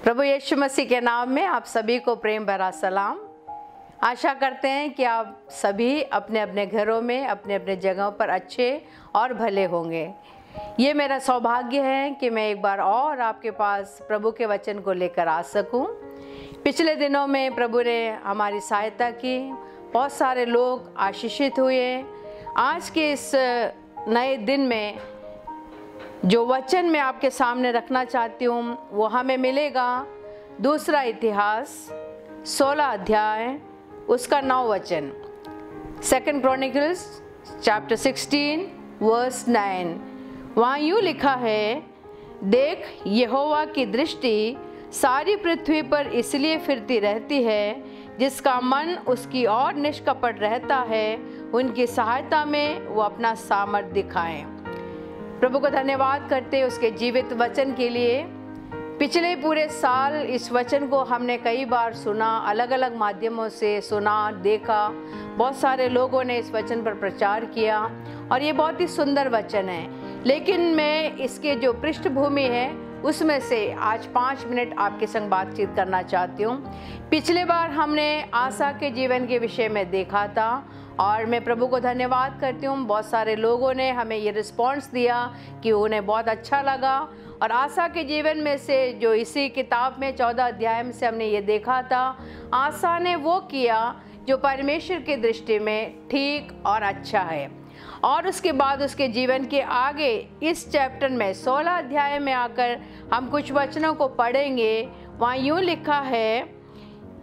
प्रभु यीशु मसीह के नाम में आप सभी को प्रेम भरा सलाम। आशा करते हैं कि आप सभी अपने अपने घरों में अपने अपने जगहों पर अच्छे और भले होंगे। ये मेरा सौभाग्य है कि मैं एक बार और आपके पास प्रभु के वचन को लेकर आ सकूं। पिछले दिनों में प्रभु ने हमारी सहायता की, बहुत सारे लोग आशीषित हुए। आज के इस नए दिन में जो वचन मैं आपके सामने रखना चाहती हूँ वो हमें मिलेगा दूसरा इतिहास 16 अध्याय उसका 9 वचन। 2 Chronicles chapter 16 verse 9। वहाँ यूँ लिखा है, देख यहोवा की दृष्टि सारी पृथ्वी पर इसलिए फिरती रहती है जिसका मन उसकी ओर निष्कपट रहता है, उनकी सहायता में वो अपना सामर्थ दिखाएं। प्रभु को धन्यवाद करते उसके जीवित वचन के लिए। पिछले पूरे साल इस वचन को हमने कई बार सुना, अलग अलग माध्यमों से सुना, देखा। बहुत सारे लोगों ने इस वचन पर प्रचार किया और ये बहुत ही सुंदर वचन है। लेकिन मैं इसके जो पृष्ठभूमि है उसमें से आज 5 मिनट आपके संग बातचीत करना चाहती हूँ। पिछले बार हमने आसा के जीवन के विषय में देखा था और मैं प्रभु को धन्यवाद करती हूँ। बहुत सारे लोगों ने हमें ये रिस्पॉन्स दिया कि उन्हें बहुत अच्छा लगा। और आसा के जीवन में से जो इसी किताब में 14 अध्याय में से हमने ये देखा था, आसा ने वो किया जो परमेश्वर की दृष्टि में ठीक और अच्छा है। और उसके बाद उसके जीवन के आगे इस चैप्टर में 16 अध्याय में आकर हम कुछ वचनों को पढ़ेंगे। वहाँ यूँ लिखा है,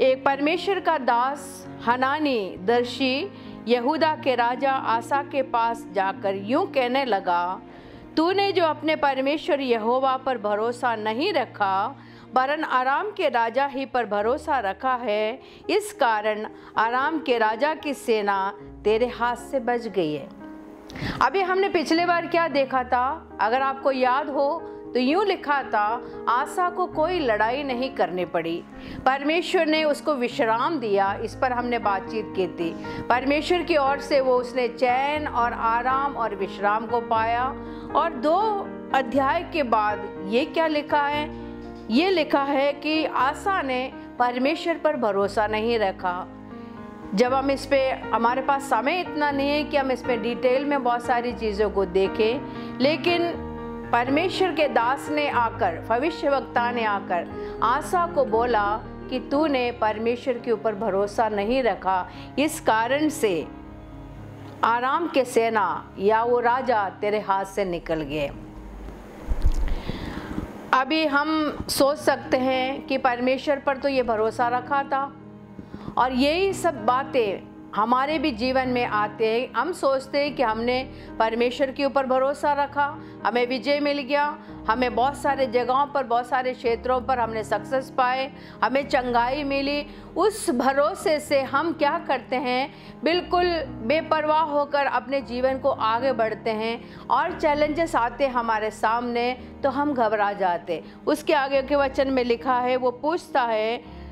एक परमेश्वर का दास हनानी दर्शी यहूदा के राजा आसा के पास जाकर यूं कहने लगा, तूने जो अपने परमेश्वर यहोवा पर भरोसा नहीं रखा वरन आराम के राजा ही पर भरोसा रखा है, इस कारण आराम के राजा की सेना तेरे हाथ से बच गई है। अभी हमने पिछले बार क्या देखा था, अगर आपको याद हो तो यूँ लिखा था, आसा को कोई लड़ाई नहीं करनी पड़ी, परमेश्वर ने उसको विश्राम दिया। इस पर हमने बातचीत की थी। परमेश्वर की ओर से उसने चैन और आराम और विश्राम को पाया। और 2 अध्याय के बाद ये क्या लिखा है, ये लिखा है कि आसा ने परमेश्वर पर भरोसा नहीं रखा। जब हम इस पे, हमारे पास समय इतना नहीं है कि हम इस पे डिटेल में बहुत सारी चीज़ों को देखें, लेकिन परमेश्वर के दास ने आकर, भविष्यवक्ता ने आकर आसा को बोला कि तूने परमेश्वर के ऊपर भरोसा नहीं रखा, इस कारण से आराम के सेना या वो राजा तेरे हाथ से निकल गए। अभी हम सोच सकते हैं कि परमेश्वर पर तो ये भरोसा रखा था और यही सब बातें हमारे भी जीवन में आते हैं। हम सोचते हैं कि हमने परमेश्वर के ऊपर भरोसा रखा, हमें विजय मिल गया, हमें बहुत सारे जगहों पर, बहुत सारे क्षेत्रों पर हमने सक्सेस पाए, हमें चंगाई मिली। उस भरोसे से हम क्या करते हैं, बिल्कुल बेपरवाह होकर अपने जीवन को आगे बढ़ते हैं और चैलेंजेस आते हमारे सामने तो हम घबरा जाते। उसके आगे के वचन में लिखा है, वो पूछता है,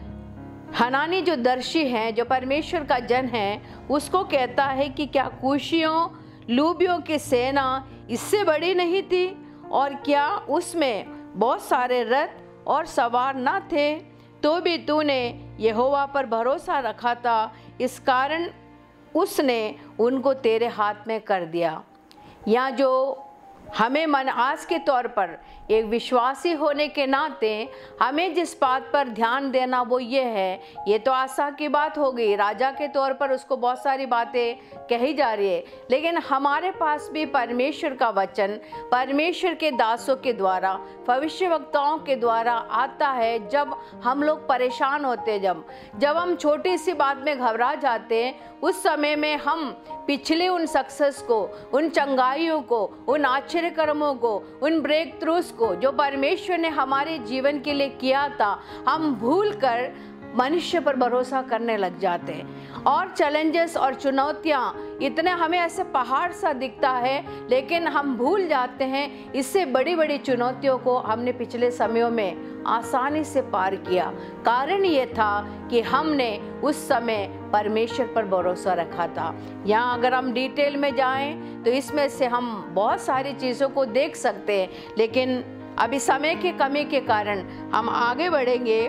हनानी जो दर्शी हैं, जो परमेश्वर का जन है, उसको कहता है कि क्या कूशियों लूबियों की सेना इससे बड़ी नहीं थी, और क्या उसमें बहुत सारे रथ और सवार न थे, तो भी तूने यहोवा पर भरोसा रखा था, इस कारण उसने उनको तेरे हाथ में कर दिया। यहाँ जो हमें मनआस के तौर पर एक विश्वासी होने के नाते हमें जिस बात पर ध्यान देना वो ये है, ये तो आसा की बात हो गई, राजा के तौर पर उसको बहुत सारी बातें कही जा रही है, लेकिन हमारे पास भी परमेश्वर का वचन परमेश्वर के दासों के द्वारा, भविष्यवक्ताओं के द्वारा आता है। जब हम लोग परेशान होते, जब हम छोटी सी बात में घबरा जाते हैं, उस समय में हम पिछले उन सक्सेस को, उन चंगाइयों को, उन आश्चर्य कर्मों को, उन ब्रेक थ्रूस को जो परमेश्वर ने हमारे जीवन के लिए किया था, हम भूलकर मनुष्य पर भरोसा करने लग जाते हैं। और चैलेंजेस और चुनौतियाँ इतने हमें ऐसे पहाड़ सा दिखता है, लेकिन हम भूल जाते हैं इससे बड़ी बड़ी चुनौतियों को हमने पिछले समयों में आसानी से पार किया। कारण ये था कि हमने उस समय परमेश्वर पर भरोसा रखा था। यहाँ अगर हम डिटेल में जाएं तो इसमें से हम बहुत सारी चीज़ों को देख सकते हैं, लेकिन अभी समय की कमी के कारण हम आगे बढ़ेंगे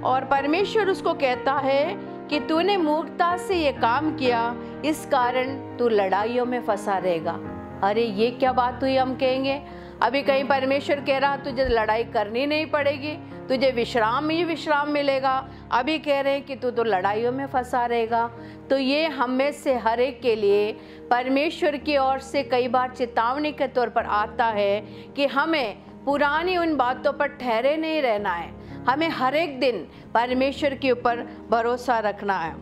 और परमेश्वर उसको कहता है कि तूने मूर्खता से ये काम किया, इस कारण तू लड़ाइयों में फंसा रहेगा। अरे ये क्या बात हुई, हम कहेंगे। अभी कहीं परमेश्वर कह रहा तुझे लड़ाई करनी नहीं पड़ेगी, तुझे विश्राम ही विश्राम मिलेगा। अभी कह रहे हैं कि तू तो लड़ाइयों में फंसा रहेगा। तो ये हम में से हर एक के लिए परमेश्वर की ओर से कई बार चेतावनी के तौर पर आता है कि हमें पुरानी उन बातों पर ठहरे नहीं रहना है। हमें हर एक दिन परमेश्वर के ऊपर भरोसा रखना है।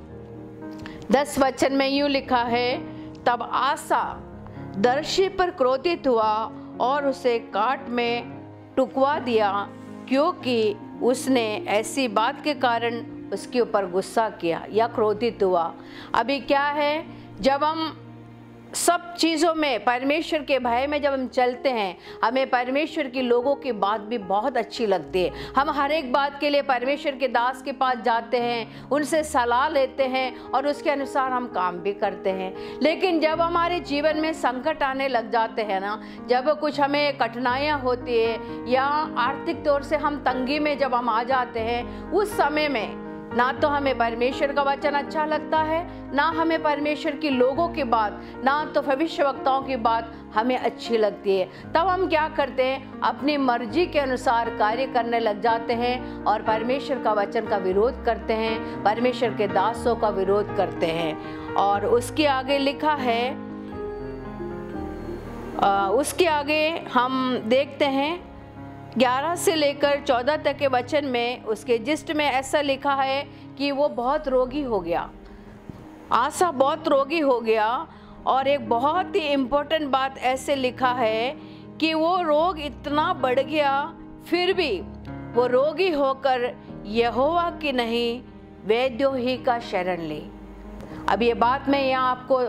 10 वचन में यूँ लिखा है, तब आसा दर्शी पर क्रोधित हुआ और उसे काट में टुकवा दिया, क्योंकि उसने ऐसी बात के कारण उसके ऊपर गुस्सा किया या क्रोधित हुआ। अभी क्या है, जब हम सब चीज़ों में परमेश्वर के भय में जब हम चलते हैं, हमें परमेश्वर की लोगों की बात भी बहुत अच्छी लगती है। हम हर एक बात के लिए परमेश्वर के दास के पास जाते हैं, उनसे सलाह लेते हैं और उसके अनुसार हम काम भी करते हैं। लेकिन जब हमारे जीवन में संकट आने लग जाते हैं ना, जब कुछ हमें कठिनाइयाँ होती है या आर्थिक तौर से हम तंगी में जब हम आ जाते हैं, उस समय में ना तो हमें परमेश्वर का वचन अच्छा लगता है, ना हमें परमेश्वर की लोगों की बात, ना तो भविष्यवक्ताओं की बात हमें अच्छी लगती है। तब हम क्या करते हैं, अपनी मर्जी के अनुसार कार्य करने लग जाते हैं और परमेश्वर का वचन का विरोध करते हैं, परमेश्वर के दासों का विरोध करते हैं। और उसके आगे लिखा है, उसके आगे हम देखते हैं 11 से लेकर 14 तक के वचन में, उसके जिस्ट में ऐसा लिखा है कि वो बहुत रोगी हो गया। आसा बहुत रोगी हो गया। और एक बहुत ही इम्पोर्टेंट बात ऐसे लिखा है कि वो रोग इतना बढ़ गया, फिर भी वो रोगी होकर यहोवा की नहीं वैद्यों ही का शरण ली। अब ये बात मैं यहाँ आपको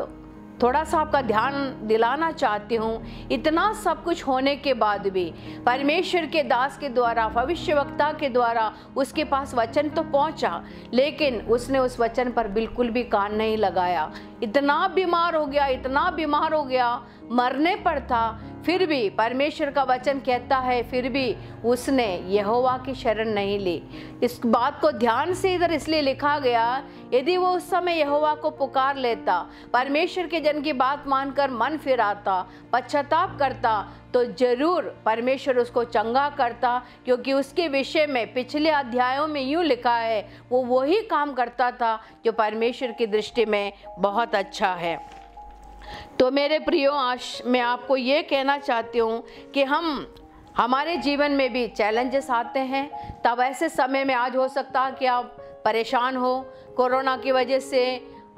थोड़ा सा आपका ध्यान दिलाना चाहती हूँ। इतना सब कुछ होने के बाद भी परमेश्वर के दास के द्वारा, भविष्यवक्ता के द्वारा उसके पास वचन तो पहुँचा, लेकिन उसने उस वचन पर बिल्कुल भी कान नहीं लगाया। इतना बीमार हो गया, इतना बीमार हो गया, मरने पर था, फिर भी परमेश्वर का वचन कहता है फिर भी उसने यहोवा की शरण नहीं ली। इस बात को ध्यान से इधर इसलिए लिखा गया, यदि वो उस समय यहोवा को पुकार लेता, परमेश्वर के जन की बात मानकर मन फिराता, पश्चाताप करता, तो जरूर परमेश्वर उसको चंगा करता, क्योंकि उसके विषय में पिछले अध्यायों में यूँ लिखा है, वो वही काम करता था जो परमेश्वर की दृष्टि में बहुत अच्छा है। तो मेरे प्रियो, आज मैं आपको ये कहना चाहती हूँ कि हमारे जीवन में भी चैलेंजेस आते हैं। तब ऐसे समय में आज हो सकता है कि आप परेशान हो, कोरोना की वजह से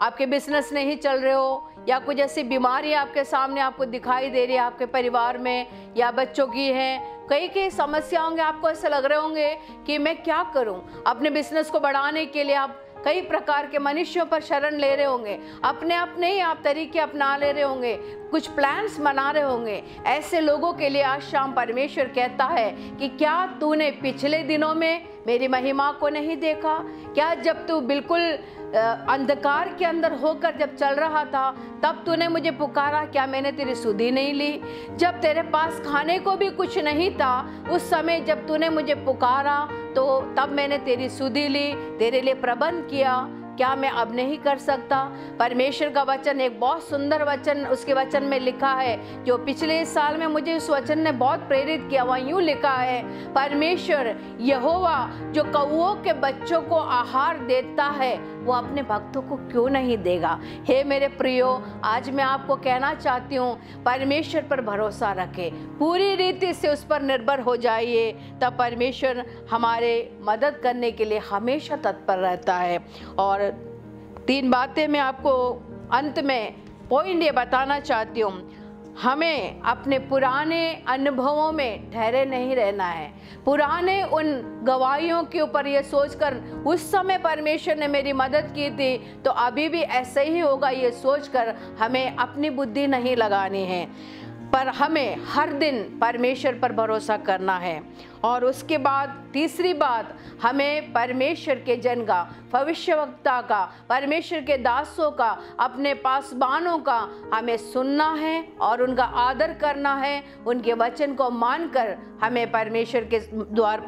आपके बिजनेस नहीं चल रहे हो, या कुछ ऐसी बीमारी आपके सामने आपको दिखाई दे रही है, आपके परिवार में या बच्चों की है। कई समस्या होंगे, आपको ऐसे लग रहे होंगे कि मैं क्या करूं। अपने बिजनेस को बढ़ाने के लिए आप कई प्रकार के मनुष्यों पर शरण ले रहे होंगे, अपने ही आप तरीके अपना ले रहे होंगे, कुछ प्लान्स बना रहे होंगे। ऐसे लोगों के लिए आज शाम परमेश्वर कहता है कि क्या तूने पिछले दिनों में मेरी महिमा को नहीं देखा? क्या जब तू बिल्कुल अंधकार के अंदर होकर जब चल रहा था, तब तूने मुझे पुकारा, क्या मैंने तेरी सुधि नहीं ली? जब तेरे पास खाने को भी कुछ नहीं था, उस समय जब तूने मुझे पुकारा, तो तब मैंने तेरी सुधि ली, तेरे लिए प्रबंध किया। क्या मैं अब नहीं कर सकता? परमेश्वर का वचन, एक बहुत सुंदर वचन उसके वचन में लिखा है, जो पिछले साल में मुझे उस वचन ने बहुत प्रेरित किया। वहाँ यूँ लिखा है, परमेश्वर यहोवा जो कौओं के बच्चों को आहार देता है, वो अपने भक्तों को क्यों नहीं देगा? हे मेरे प्रियो, आज मैं आपको कहना चाहती हूँ, परमेश्वर पर भरोसा रखें, पूरी रीति से उस पर निर्भर हो जाइए, तब परमेश्वर हमारे मदद करने के लिए हमेशा तत्पर रहता है। और 3 बातें मैं आपको अंत में पॉइंट ये बताना चाहती हूँ। हमें अपने पुराने अनुभवों में ठहरे नहीं रहना है, पुराने उन गवाहियों के ऊपर ये सोचकर उस समय परमेश्वर ने मेरी मदद की थी तो अभी भी ऐसे ही होगा, ये सोचकर हमें अपनी बुद्धि नहीं लगानी है। पर हमें हर दिन परमेश्वर पर भरोसा करना है। और उसके बाद तीसरी बात, हमें परमेश्वर के जन का, भविष्यवक्ता का, परमेश्वर के दासों का, अपने पासबानों का हमें सुनना है और उनका आदर करना है। उनके वचन को मानकर हमें परमेश्वर के द्वार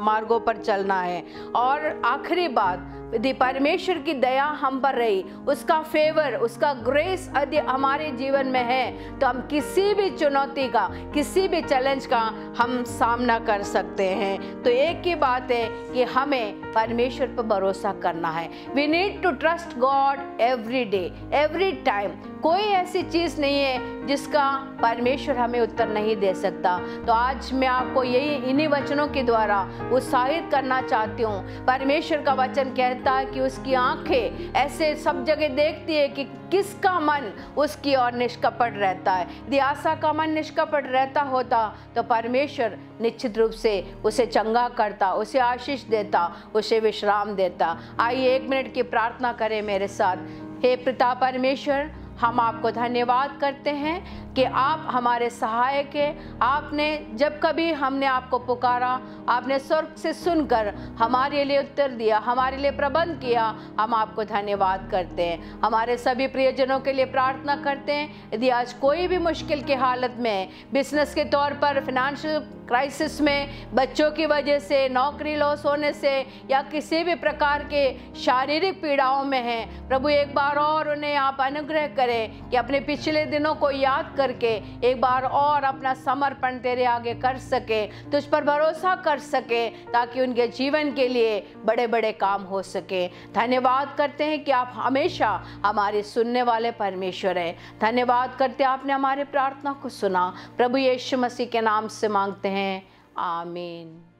मार्गों पर चलना है। और आखिरी बात, यदि परमेश्वर की दया हम पर रही, उसका फेवर, उसका ग्रेस यदि हमारे जीवन में है, तो हम किसी भी चुनौती का, किसी भी चैलेंज का हम सामना कर सकते हैं। तो एक ही बात है कि हमें परमेश्वर पर भरोसा करना है। We need to trust God every day, every time. कोई ऐसी चीज़ नहीं है जिसका परमेश्वर हमें उत्तर नहीं दे सकता। तो आज मैं आपको यही इन्हीं वचनों के द्वारा उत्साहित करना चाहती हूँ। परमेश्वर का वचन कहता है कि उसकी आंखें ऐसे सब जगह देखती है कि किसका मन उसकी ओर निष्कपट रहता है। यदि आशा का मन निष्कपट रहता होता तो परमेश्वर निश्चित रूप से उसे चंगा करता, उसे आशीष देता, उसे विश्राम देता। आइए 1 मिनट की प्रार्थना करें मेरे साथ। हे पिता परमेश्वर, हम आपको धन्यवाद करते हैं कि आप हमारे सहायक हैं। आपने जब कभी हमने आपको पुकारा, आपने स्वर्ग से सुनकर हमारे लिए उत्तर दिया, हमारे लिए प्रबंध किया। हम आपको धन्यवाद करते हैं। हमारे सभी प्रियजनों के लिए प्रार्थना करते हैं। यदि आज कोई भी मुश्किल की हालत में, बिजनेस के तौर पर, फाइनेंशियल क्राइसिस में, बच्चों की वजह से, नौकरी लॉस होने से या किसी भी प्रकार के शारीरिक पीड़ाओं में हैं, प्रभु एक बार और उन्हें आप अनुग्रह करें कि अपने पिछले दिनों को याद करके एक बार और अपना समर्पण तेरे आगे कर सके, तुझ पर भरोसा कर सके, ताकि उनके जीवन के लिए बड़े बड़े काम हो सके। धन्यवाद करते हैं कि आप हमेशा हमारे सुनने वाले परमेश्वर हैं। धन्यवाद करते आपने हमारे प्रार्थना को सुना। प्रभु यीशु मसीह के नाम से मांगते हैं, आमीन।